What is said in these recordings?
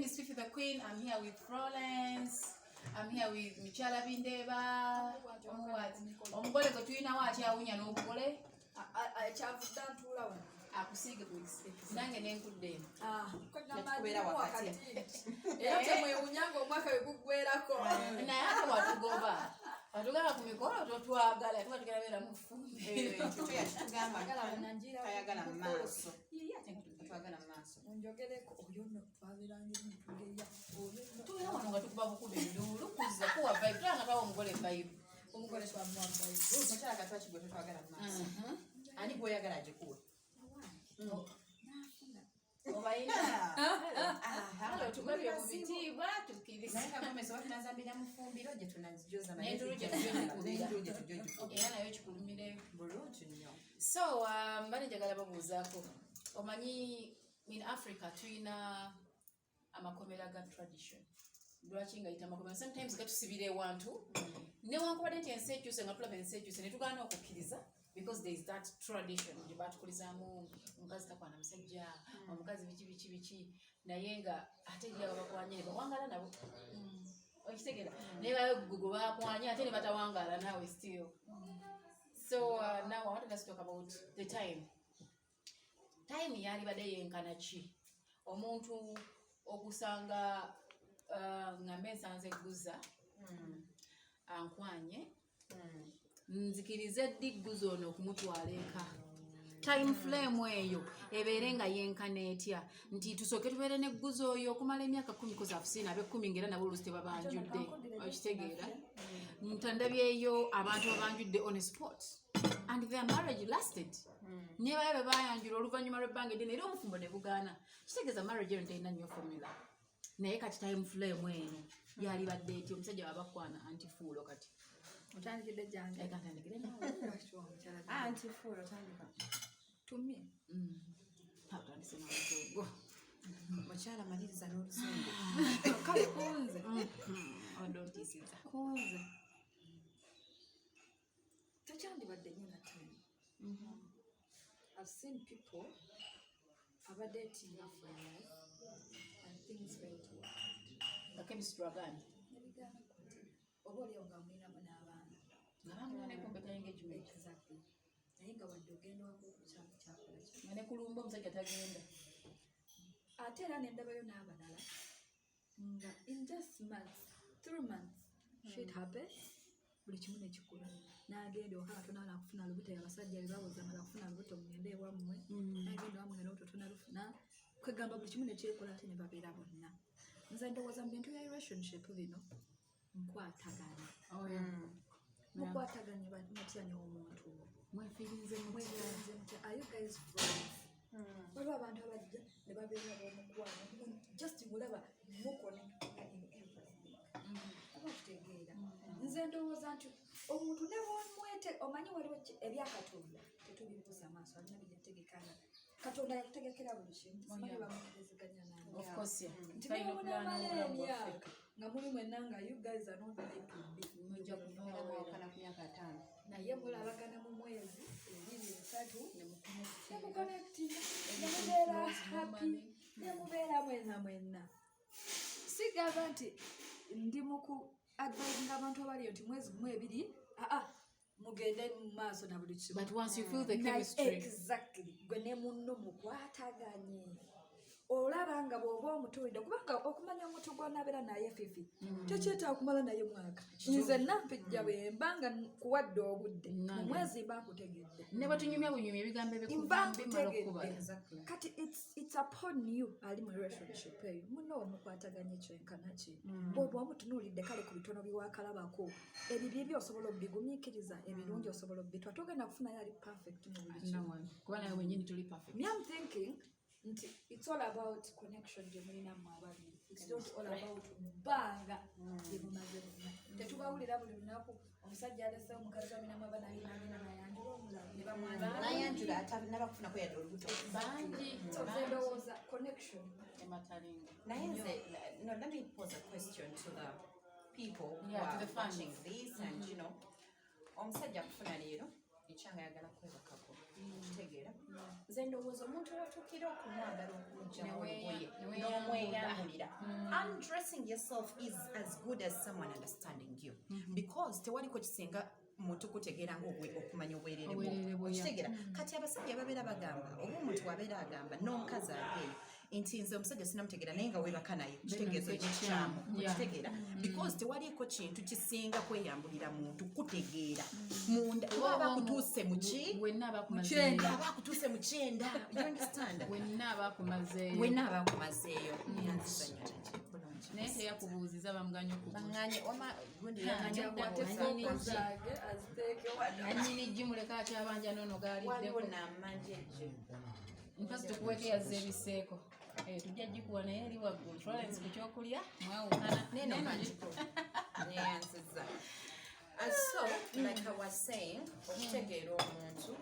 name is Fifi the Queen. I'm here with Florence. I'm here with Michala Bindeba. Omugole gwe tulina waati awunya n'omugole. Kyavudantula wano. Akusiige nange nenkudde. Kubeera wakati. Era temwewunyanga omwaka we guggweerako. Naye ate watugoba. Watugala ku mikolo totwagala tuba tugala beera mu ffumbi. Tugamba tayagala mu maaso. Twagala mu maaso. Onjogereko oyo nno twabeeranga mutugeya. Tubeera wano nga tukuba bukuba enduulu kuzza kuwa vibe tulanga twawa omugole vibe. Omugole twamuwa vibe. Mukyala katwaki gwe twagala mu maaso. Ani gw'oyagala agikuwe? Obayina. Tugabye mu bitiibwa tukkiriza. Naye nga gomesa watunazambira mu ffumbiro gye tunajoza n'endulu gye tujogikubira. Era nayo kikulumire bulungi nnyo. So mbale njagala babuuzaako. Omanyi in Africa tulina amakomera ga tradition. Lwaki ngayita amakomera? Sometimes gatusibira ewantu. Newankubadde nti ensi ekyuse nga tulaba ensi ekyuse ne tugaana okukkiriza. Because there is that tradition gye batukulizaamu omukazi takwana musajja omukazi biki naye nga ate era babakwanye ne bawangala nabo okitegeera naye bagugu bakwanye ate ne batawangala nawe still. So now I want us to talk about the time yalibadde yenkana ki omuntu okusanga ngambe nsanze gguza ankwanye nzikirize digguzo ono okumutwala eka time frame eyo ebeere nga yenkana etya nti tusooke tubeere negguzo oyo okumala emyaka 10 koza afusina abe 10 ngera nabo olusi tebabanjudde okitegeera ntandabyeyo abantu babanjudde on a spot and their marriage lasted nye baye bebayanjula oluvannyuma lw'ebbanga eddene era omufumbo ne bugaana kitegeeza marriage eyo nterina nnyo formula naye kati time frame eyo yalibadde eti omusajja wabakwana antifuulo kati otandikidde jange ekatandikire nawe Antifuulo tandika. tumye atandise nawezogo Mukyala maliriza n'olusembe. kale kunze odontiisiza kunze tekyandibadde nnyo na time. I've seen people dating for a life and things went well. nga chemistry agaani oba oliyo nga mulinamu n'abaana nga bamuloneko engagement exactly naye nga wadde ogenda wako okukyalo kyakola ki nga ne kulumba omusajja tagenda ate era nendabayo n'abalala nga in just months 3 months shit happens buli kimu nekikula n'agenda okaa tonala kufuna lubuto abasajja bebawoza mala kufuna lubuto mugende ewammwe n'agenda wammwe n'olubuto tonalufuna kwegamba buli kimu nekyekola ate ne babeera bonna nze ndowooza mu bintu bya relationship bino nkwataganya mukwataganya batya n'omuntu mwefiirize mutya are you guys friends waliwo abantu abajja ne babeera b'omukwano just mulaba muconnectinga in everything oba kitegeera nze ndowooza nti omuntu ne bwomwete omanyi waliwo ebyakatonda tetubibuuza amaaso alina byeyategekana katonda yakutegekera buli kimu simanyi bamutegeezeganya nange nti nebonamala emyaka nga muli mwenna nga you guys are not meant to be Mujja kubeera mwawukana ku myaka 5. naye mulabagana mu mwezi 2-3 nemuconnectinga nemubeera happy nemubeera mwenna sigamba nti ndi muku advisinga abantu abaliyo nti mwezi gumu 2 mugende mu maaso na buli kimu. But once you feel the chemistry exactly gwe ne munno mukwataganye olaba nga bw'oba omutulidde kubanga okumanya omuntu gw'onaabeera naye Fifi tekyetaaga kumala naye mwaka nze nampijja bwemba nga kuwadde obudde mu mwezi mba nkutegedde ne batunyumya bunyumya ebigambo ebikubimala okuba kati it's upon you ali mu relationship eyo munno omukwataganye kyenkana ki bw'oba omutunuulidde kale ku bitono biwakalabako ebibi ebyo osobola obigumiikiriza ebirungi osobola obitwa togenda kufunayo ali perfect mu buli kimu kuba naye wenyini tuli perfect. Me I'm thinking it's all about connection gye mulina mu ababiri. It's not all about banga gye mumaze bonna. Tetubawulira buli lunaku omusajja alese omukazi aminamu abaana alina nayanjula omulamu ne bamwanjula nayanjula atanaba kufunako yadde olubuto bangi ndowooza connection ematalinga naye nze no let me pose a question to the people who are watching this and you know omusajja akufuna leero ekyanga yagala kwebakako kitegeera nze ndowooza omuntu watuukira okumwagala okumugjamu olugoye n'omweyambulira undressing yourself is as good as someone understanding you because tewaliko kisinga muntu kutegeera okumanya obwerere bwo okitegeera kati abasajja babeera bagamba oba omuntu wabeera agamba n'omukazi abeeyo nti nze omusajja sinamutegeera naye nga weebaka naye kitegeezo ekikyamu okitegeera because tewaliko kintu kisinga kweyambulira muntu kutegeera munda oba akutuuse muki wenna abakumazeeyo mu kyenda you understand wenna abakumazeeyo yanzizanya naye teyakubuuziza bamuganya banganye oma gundi yanyini jimuleka akyabanja nono gaaliddeko mpasi tukuweke yazze ebiseeko tujja gikuwa naye eri waggulu Florence ku kyokulya mwawukana neno neyanziza so like I was saying okutegeera omuntu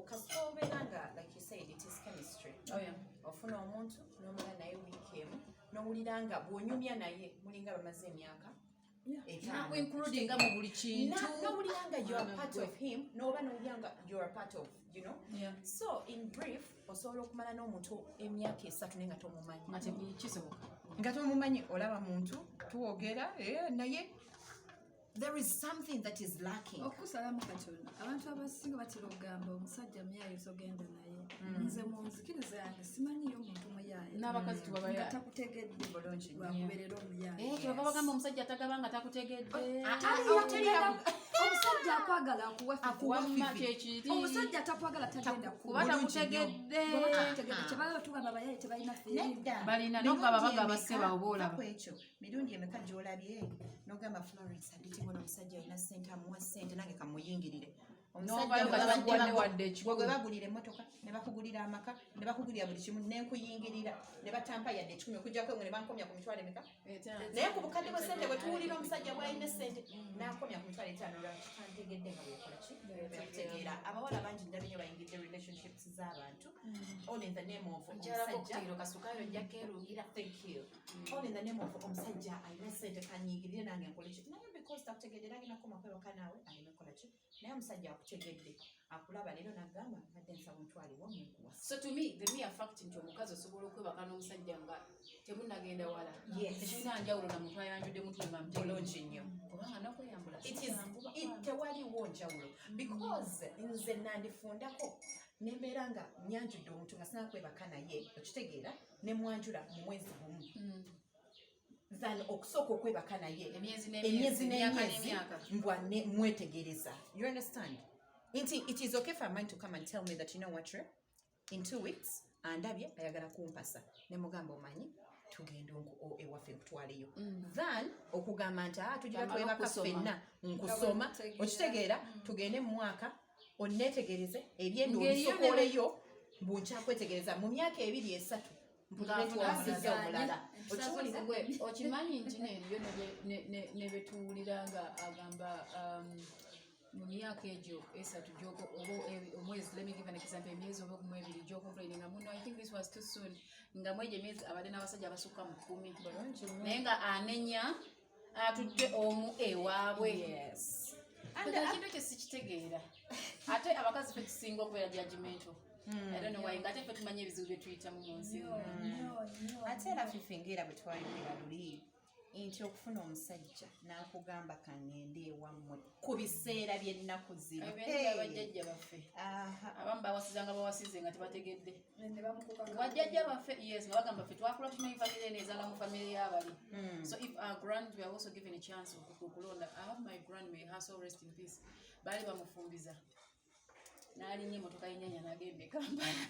kasita obeera nga like you said it is chemistry ofuna omuntu n'omala naye wiiki emu n'owulira nga bw'onyumya naye mulinga bamaze emyaka includinga mu buli kintu n'owulira nga you are part of him n'oba n'owulira nga you are part of you know so in brief osobola okumala n'omuntu emyaka 3 naye nga tomumanyi ate kisoboka nga tomumanyi olaba muntu tuwogera naye there is something that is lacking. Okusalamu katono abantu abasinga batira okugamba omusajja myayo sogenda naye nze munzikiriza yange simanyiyo omuntu muyaye n'abakazi tubabaya takutegedde bulungi lwakubeerera omuyaye kyebava bagamba omusajja atagabanga takutegedde omusajja akwagala akuwa kyekiri omusajja atakwagala tagenda kuba takutegedde kyebala tugamba abayaye tebalina balina nokaba bagaba sseba oba olaba ekyo mirundi emeka gy'olabye n'ogamba Florence aditibona omusajja alina ssente amuwa ssente nange kamuyingirire gwe bagulira emmotoka ne bakugulira amaka ne bakugulira buli kimu nenkuyingirira ne batampa yadde 10 okujjako ne bankomya ku mitwalo emeka naye ku bukadde bwe ssente bwe tuwulira omusajja bw'alina ssente n'akomya ku mitwalo 5 lwaki tantegedde nga bwekola ki tegeera abawala bangi ndabinyo bayingidde relationships z'abantu all in the name of omusajja kasukaayo jakeerungira thank you all in the name of omusajja alina ssente kanyingirire nange nkole ki naye because takutegedde nange nakoma kwebaka naawe alimekola ki naye omusajja akutegedde akulaba leero nagamba badde nsaba omutwali wamukuwa so to me the mere fact nti omukazi osobola okwebaka n'omusajja nga temunagenda wala tekirina njawulo na muntu ayanjudde mutima bulungi nnyo kubanga nakweyambula tewaliwo njawulo because nze nandifundako nembeera nga nyanjudde omuntu nga sina kwebaka naye okitegeera ne mwanjula mu mwezi gumu than okusooka okwebaka naye emyezi n'emyaka mbwa mwetegereza you understand it is okay for a man to come and tell me that you know what in 2 weeks andabye ayagala kumpasa ne mugamba omanyi tugenda ewaffe nkutwaleyo than okugamba nti tugira twebaka ffenna nkusoma okitegeera tugende mu mwaka onnetegereze ebyendo obisokoleyo bunkyakwetegereza mu myaka 2-3 mpuliretiwasizza omulala okimanyi nti neriyo ne betuwulira nga agamba mu myaka egyo 3 oba omwezi let me give an example emyezi oba mu 2 gy'okomplaini nga muno I think this was too soon nga mwegyo emyezi abadde n'abasajja abasukka mu 10 naye nga anenya atudde omu ewaabwe ekintu ekyo sikitegeera ate abakazi fe tusinga okubeera judgmental I don't know why ngate fe tumanye ebizibu bye tuyitamu mu nsi ate era fifingeera bwe twayogera luli nti okufuna omusajja n'akugamba kangende ewammwe ku biseera by'ennaku zino bajjajja baffe abamu bawasizanga bawasize nga tebategedde bajjajja baffe yes nga bagamba ffe twakula tumanyi famire eno ezanga mu famire y'abali so if our grand we are also given a chance okulonda I have my grand may her soul rest in peace baali bamufumbiza n'alinnya emmotoka y'ennyanya n'agenda e Kampala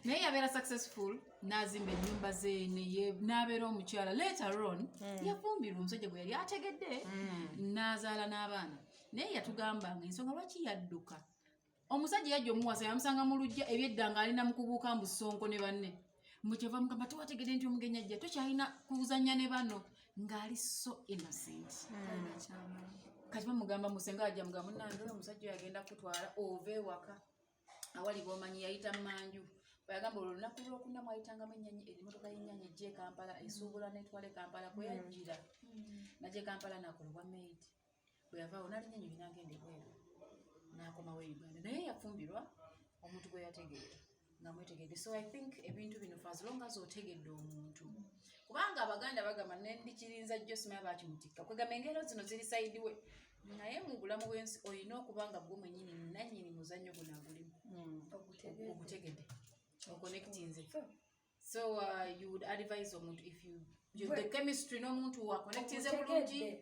naye yabeera successful n'azimba ennyumba ze n'abeera omukyala later on yafumbirwa omusajja gwe yali ategedde n'azaala n'abaana naye yatugamba nga ensonga lwaki yadduka omusajja yajja omuwasa yamusanga mu lujja ebyedda ng'alina mu kubuuka mu Ssonko ne banne mukyeva mugamba tewategedde nti omugenyi ajja tokyalina kuzannya ne bano ng'ali so innocent kati bamugamba musenga ajja mugamba munange omusajja yagenda kutwala ova ewaka awali b'omanyi yayita manju bayagamba olunaku lwokuna mwayitangamu emmotoka y'ennyanya ejja e Kampala esuubula n'etwala e Kampala kweyajjira najja e Kampala nakolebwa maid bwe yavaawo n'alinnya binagenda ebweru n'akomawo e Uganda naye yafumbirwa omuntu gwe yategeera nga mwetegedde. So I think ebintu bino for as long as otegedde omuntu kubanga abaganda bagamba nendikirinza jjo simanya bakimutikka kwegamba engero zino ziri saidi we naye mu bulamu bw'ensi olina okuba nga gwe mwennyini nannyini muzannyo guno agulimu ogutegedde oconnectinze. So you would advise omuntu if you the chemistry n'omuntu waconnectinze bulungi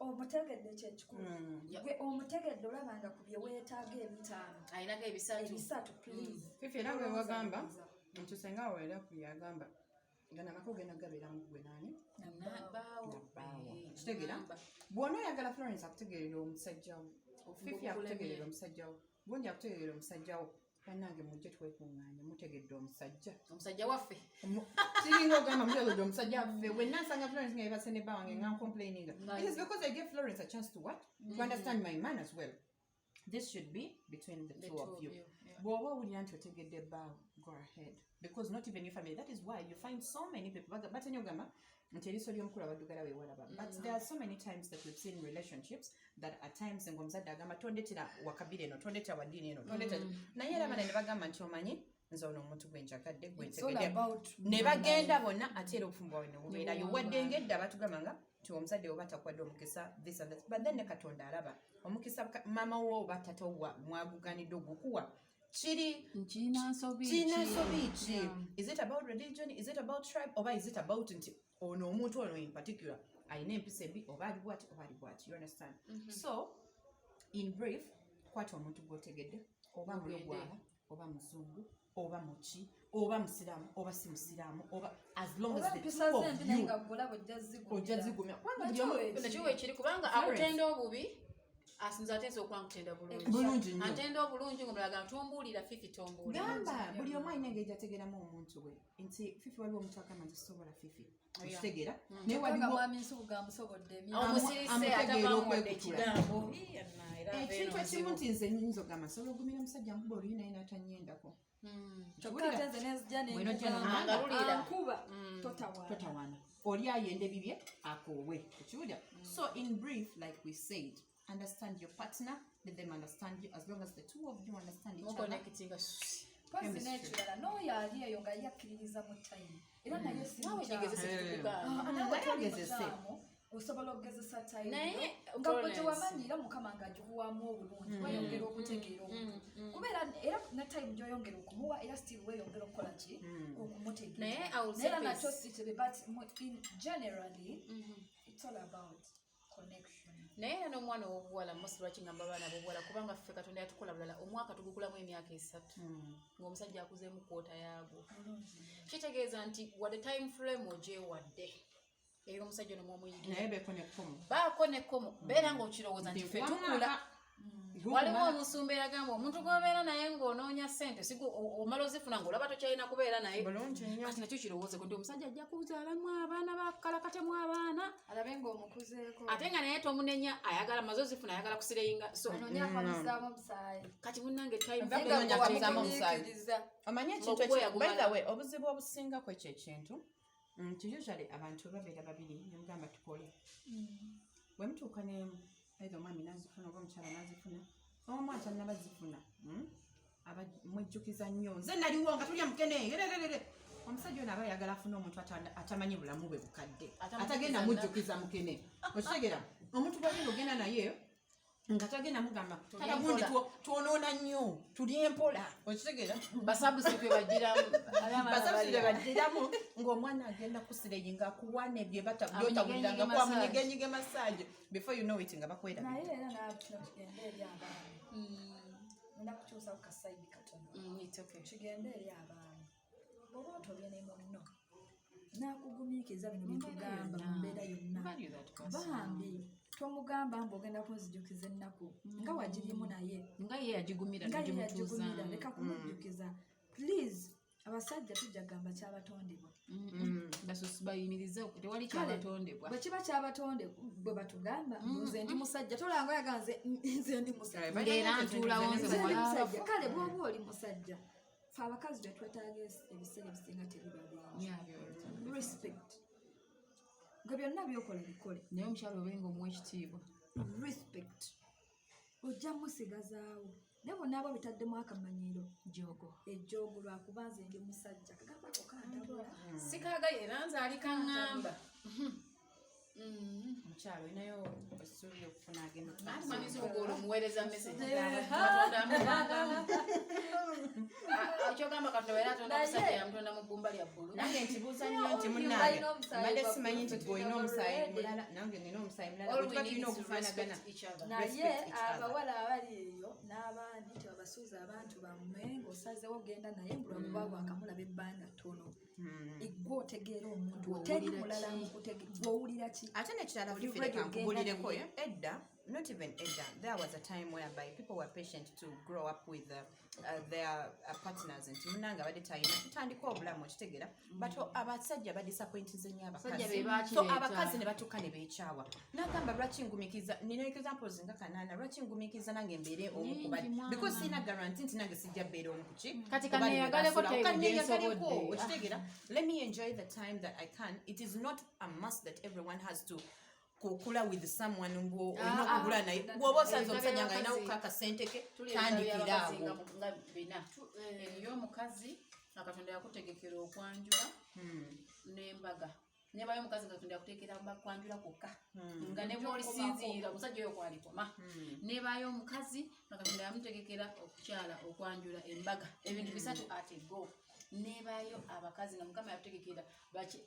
omutegedde kyekikulu gwe omutegedde olaba nga ku bye weetaaga ebitaano alinako ebisatu please Fifi era bwe wagamba nti senga weera kuyagamba nga namako genda gabeeramu gwe naani nabaawo kitegeera bw'ona oyagala Florence akutegeerera omusajjawo Fifi akutegeerera omusajjawo gundi akutegeerera omusajjawo bannange mujje twekuŋŋaanye mutegedde omusajja waffe kiringa ogamba mutegedde omusajja waffe wenna nsanga Florence nga yebase ne bba wange nga complaininga it is because I gave Florence a chance to what to understand my man as well. This should be between the two of you. Bw'oba owulira nti otegedde bbaawo go ahead because not even your family, that is why you find so many people batenye ogamba nti eriiso ly'omukulu abaddugala weewalaba but there are so many times that we've seen relationships that at times ng'omuzadde agamba tondetera wakabira eno tondetera waddiini eno tondetera naye era bana ne bagamba nti omanyi nze ono omuntu gwe njagadde gwe ntegedde ne bagenda bonna ate era obufumbo bwawe ne bubeerayo wadde ng'edda batugamba nga nti omusajja oba takwadde omukisa this and that but then ne Katonda alaba omukisa maama wo oba tata wo mwaguganidde ogukuwa kiri kirina nsobi ki is it about religion, is it about tribe oba is it about nti ono omuntu ono in particular alina empisa embi oba ali bwati oba ali bwati, you understand? So in brief kwata omuntu gwotegedde oba mulogwala oba muzungu oba muki oba musiraamu oba si musiraamu oba as long as the two of you ojja zigumya nakyo wekiri kubanga akutenda obubi asinza ateesa okuba nkutenda bulungi antenda obulungi ngomulaga ntombuulira Fifi tombuulira gamba buli omu alina engeri gyategeeramu omuntu we nti Fifi waliwo omuntu agamba nti sobola Fifi okitegeera naye waliwo omusirise atabamudde ekigambo ekintu ekimu nti nze nyinza ogamba nsobola ogumira omusajja nkuba oluli naye n'atanyendako totawaana oli ayenda ebibye akoowe okiwulira. So in brief like we said, understand your partner, let them understand you as long as the two of you understand each other. Ekirala n'oyo ali eyo nga yakkiririza mu time era naye osobola okugezesa time nga bwe gyewamanyira mukama nga agikuwaamu obulungi weyongera okutegeera omuntu kubeera era ne time gy'oyongera okumuwa era still weyongera okukola ki okumutegeera era nakyo sitebe but generally it's all about connection. naye era n'omwana w'obuwala most lwaki ngamba abaana b'obuwala kubanga ffe Katonda yatukola bulala omwaka tugukulamu emyaka 3 ng'omusajja akuzeemu kwota yaagwo kitegeeza nti wadde time frame ogyewadde era omusajja ono mwomuyigire naye beeko nekkomo baako nekkomo beera ng'okirowooza nti ffe tukula waliwo omusumba eragamba omuntu gw'obeera naye ng'onoonya ssente si omala ozifuna ng'olaba tokyalina kubeera naye kati nakyo kirowoozeko nti omusajja ajja kuzaalamu abaana bakalakatemu abaana alabe ng'omukuzeeko ate nga naye tomunenya ayagala maze ozifuna ayagala kusireyinga so ononyakwamisaamu omusaayi kati munnange omanyi ekintu by the way obuzibu obusingako ekyo ekintu nti usually abantu babeera babiri nemugamba tukole bwe mutuuka nemu either omwami nazifuna oba omukyala nazifuna omu atanabazifuna mwejjukiza nnyo nze naliwo nga tulya mukene omusajja ono aba yagala afuna omuntu atamanyi bulamu bwe bukadde atagenda mujjukiza mukene okitegeera omuntu bwagenda ogenda naye nga tagenda mugamba gundi twonoona nnyo tuli empola okitegeera basabusibwe bagiramu ng'omwana agenda kusireyi ng'akuwana ebyo byotawulira nga kwamunyigenyige massage before you know it nga bakwera naye era natugende eri abaana nda kukyusa ku kasayidi katono kigende eri abaana bw'oba otobye ne munno nakugumiikiriza bino byetugamba mu mbeera yonna bambi tomugamba mbu ogenda kunzijukiza ennaku nga wagirimu naye nga ye yagigumira leka kumujjukiza please. Abasajja tujja gamba kyabatondebwa bayimirize tewali kyabatondebwa bwe kiba kyabatondebwa bwe batugamba nze ndi musajja tolanga yaganze nze ndi musajja kale bw'oba oli musajja fe abakazi betwetaaga ebiseera ebisinga tebibabeera respect nga byonna byokola bikole naye omukyalo obenga omuwa ekitiibwa respect ojja musigazaawo ne bonna abo bitaddemu akamanyiiro jogo ejjoogo lwakuba nze ndi musajja kagambako kandabula sikagaye era nze ali kaŋŋamba mukyalo olinayo essuubi okufuna agenda manyiza ogwo omuweereza message kyogamba katonda era atonda musajja yamutonda mu bbumba lya bbulu nange nkibuuza nnyo nti munnange mbadde simanyi nti gwe olina omusaayi mulala nange nina omusaayi mulala bwe tuba tulina okufaanagana naye abawala abali eyo n'abandi tebabasuuza abantu bammwe ng'osazewo ogenda naye mbulwakuba bwakamulaba ebbanga ttono gwe otegeera omuntu oteri mulala gw'owulira ki ate nekirala fifireka nkugulireko edda not even edda there was a time whereby people were patient to grow up with their partners nti munanga abadde talina tutandika obulamu okitegeera but abasajja badisappointize nnyo abakazi so abakazi ne batuuka ne beekyawa nagamba lwaki ngumikiza nina examples nga kanaana lwaki ngumikiza nange mbeere omu kubali because sina guarantee nti nange sijja beera omu kuki kati kaneyagaleko kaneyagaleko okitegeera let me enjoy the time that I can. It is not a must that everyone has to kukula with someone olina okugula naye bw'oba osanze omusajja nga alina okukaka ssente ke tandikira awo eriyo omukazi nga katonda yakutegekera okwanjula n'embaga nebayo omukazi nga katonda yakutegekera kwanjula kwokka nga ne bw'olisinziira omusajja oyo kwalikoma nebayo omukazi nga katonda yamutegekera okukyala okwanjula embaga ebintu bisatu atego nebayo abakazi nga mukama yakutegekera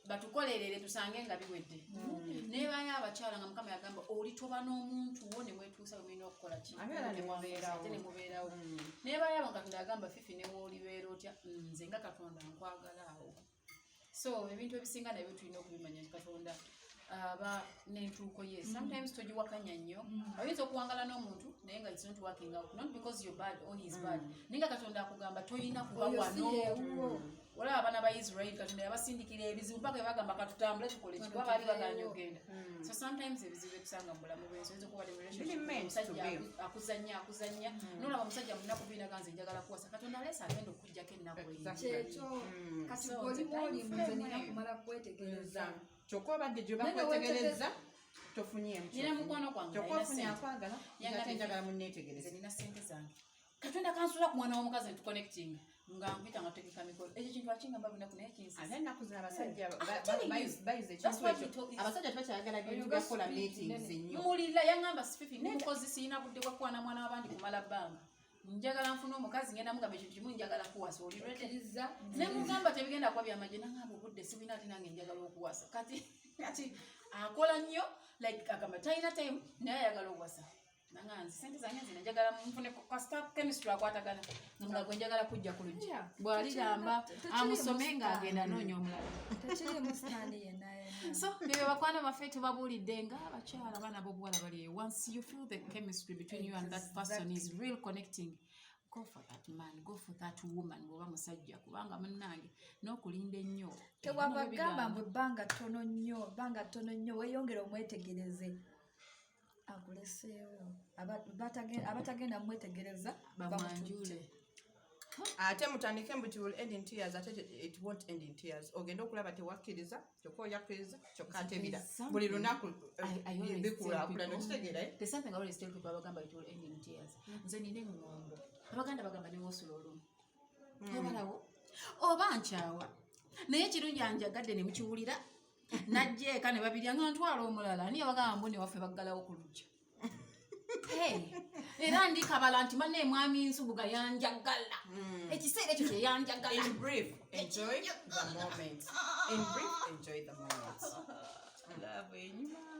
batukolerere tusange nga biwedde nebayo abakyala nga mukama yagamba olitoba n'omuntu wo ne mwetuusa wemulina okukola ki nemubeerawo nebayo abo katonda yagamba fifi newoolibeera otya nze nga katonda nkwagala awo so ebintu ebisinga nabyo tulina okubimanya nti katonda aba n'entuuko ye sometimes togiwakanya nnyo oyinza okuwangala n'omuntu naye nga it's not working out not because you're bad or he's bad naye nga katonda akugamba toyina kuba wano olaba abaana ba Israel katonda yabasindikira ebizibu mpaka bagamba katutambule tukole kikuba baali baganye ogenda so sometimes ebizibu ekusanga mu bulamu bwensi oyinza okuba omusajja akuzanya nolaba omusajja munaku binaga nze njagala kuwasa katonda aleesa agenda okugjako ennaku kyekyo kati golimuoli nze nina kumala kwetegereza kyokka obadde gye bakwetegereza tofunyeemu nina mukwano gwange kyokka ofunye akwagala ate njagala munneetegereze nina ssente zange katonda kansula ku mwana w'omukazi netuconnecting nga nkwita nga tegeka mikolo ekyo kintu akingamba bunaku naye kinsi ate ennaku zino abasajja bayize ekintu ekyo abasajja tebakyayagala bintu byakukola meetings ennyo mulira yaŋŋamba sififi nemukozi siina budde bwa kukwana mwana w'abandi kumala bbanga njagala nfuna omukazi ngenda mugamba ekintu kimu njagala kuwasa olirwetiriza nemugamba tebigenda kuba byamagye naŋŋamba obudde sibina ate nange njagala okuwasa kati akola nnyo like agamba talina time naye ayagala okuwasa nanganze sente zange nzina njagala nfune kasita chemistry akwatagana nga gwe njagala kujja ku lujja bw'aliramba amusome ng'agenda anoonya omulala tekiri mu sitaani yenna so bebe bakwana baffe tubabuulidde nga abakyala abaana b'obuwala bali once you feel the chemistry between you and that person is real connecting go for that man go for that woman bw'oba musajja kubanga munnange n'okulinda ennyo tewabagamba mbwe bbanga ttono nnyo weeyongera omwetegereze akuleseewo abatagenda mumwetegereza bamwanjule ate mutandike mbu it will end in tears ate it won't end in tears ogenda okulaba tewakkiriza kyokka oyakkiriza kyokka atebira buli lunaku bikulaakulana okitegeera the something I always tell people abagamba it will end in tears nze nina eŋŋombo abaganda bagamba ne wosula olumu obalawo oba nkyawa naye kirungi anjagadde ne mukiwulira najja eka ne babirya nga ntwala omulala niye bagamba mbu ne waffe baggalawo ku lujja era ndikabala nti manne mwami nsubuga yanjagala ekiseera ekyo kyeyanjagala in brief enjoy the moment love enyuma